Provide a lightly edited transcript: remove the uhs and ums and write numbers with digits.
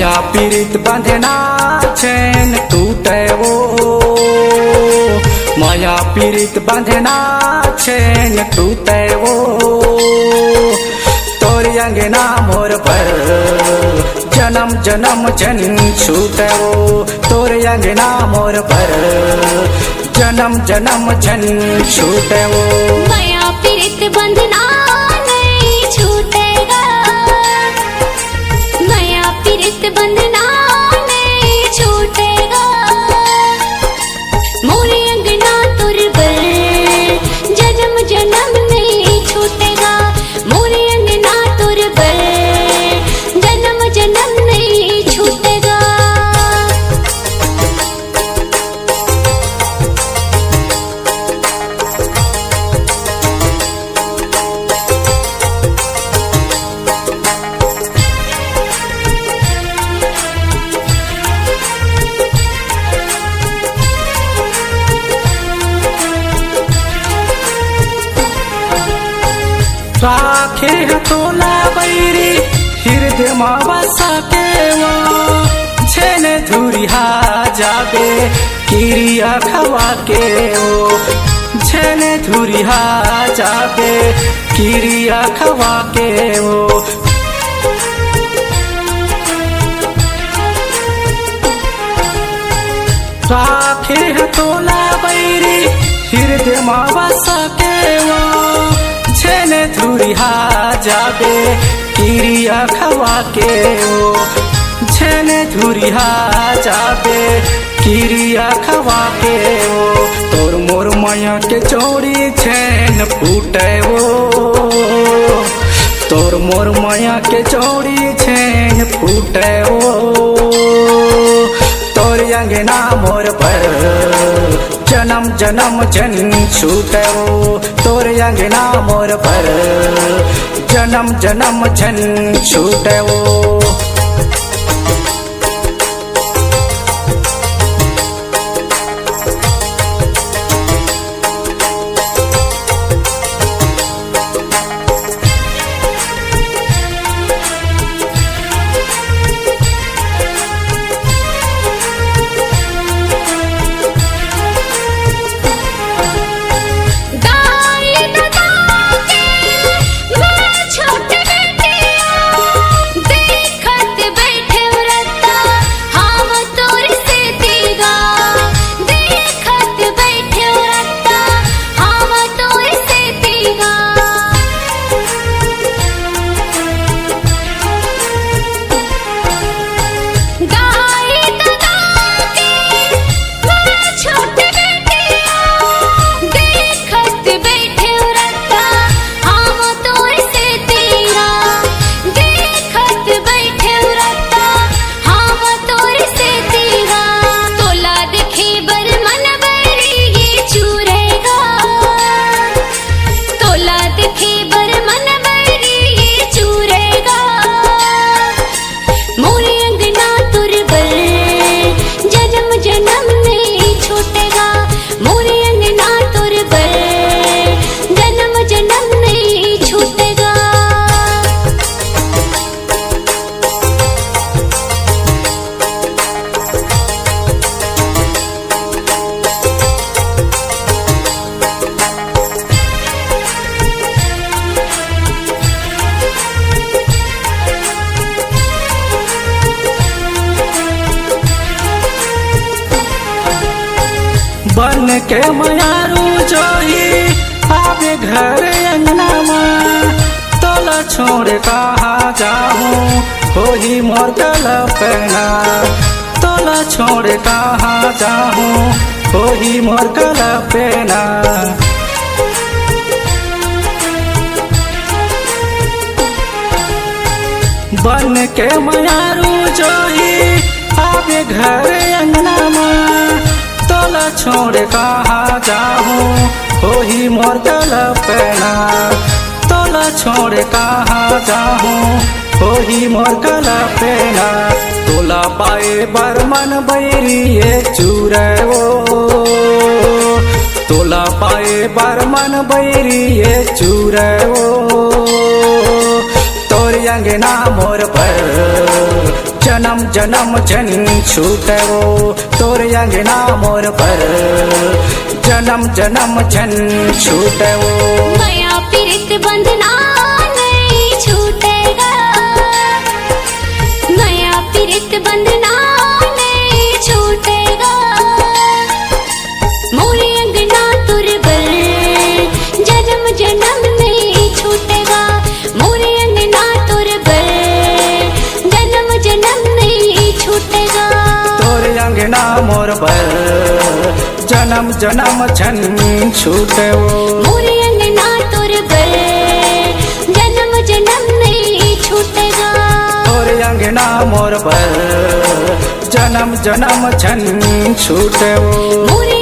माया पीड़ित बंधना चैन टूटे वो, माया पीड़ित बंधना चैन टूटे वो, तोरी अंगना मोर पर जन्म जन्म जन छूटे वो, तोरी अंगना मोर पर जन्म जन्म जन छूटे वो। माया पीड़ित बंधना नहीं छूटेगा, माया पीड़ित बंधना नहीं छूटेगा, मोरे अंगना तुर पर जन्म जन्म नहीं छूटेगा, मोरे अंगना तुर पर जन्म जन्म नहीं छूटेगा। राखे तोला बैरी हृदय मा बसा के वो, छेने धुरिहा जाबे किरिया खवा के वो, छेने धुरिहा जाबे किरिया खवा के वो। राखे तोला बैरी हृदय मा बसा के वो, छेने धुरिहा जाबे किरिया खवा के वो, छेने धुरिहा जाबे किरिया खवा के वो। तोर मोर माया के चोरी छेन फूटे वो, तोर मोर माया के चोरी छेन फूटे वो, तोर अंगना मोर पर जन्म जन्म जन छूटे वो, तोर अंगना मोर पर जन्म जन्म जन छूटे वो। बन के मयारू जोही आवे घर अंगना में, तोला छोड़ कहाँ जाऊँ होही मोर कल्पना, तोला छोड़ कहाँ जाऊँ होही मोर कल्पना। बन के मयारू जोही आवे घर अंगना में, तोला छोड़ कहाँ जाऊँ होही मोर कल्पना, तोला छोड़ कहाँ जाऊँ होही मोर कल्पना। तोला पाए बर मन बैरी ये चूरे वो, तोला पाए बर मन बैरी ये चूरे वो, तोर अंगना मोर पर जन्म जन्म जन छूटे वो तोर अंगना मोर पर जन्म जन्म जन छूटे वो माया पीरित बंधना नहीं छूटेगा माया पीरित बंधना नहीं छूटेगा मोरे अंगना तुर बल जन्म जन्म नहीं छूटेगा मोरे अंगना तुर बल जन्म जन्म नहीं छूटेगा तोर अंगना मोर पर जन्म जन्म जन छूटे वो मोरे अंगना तुर बल जन्म जन्म नहीं छूटेगा तोर अंगना मोर पर जन्म जन्म जन छूटे वो मोरे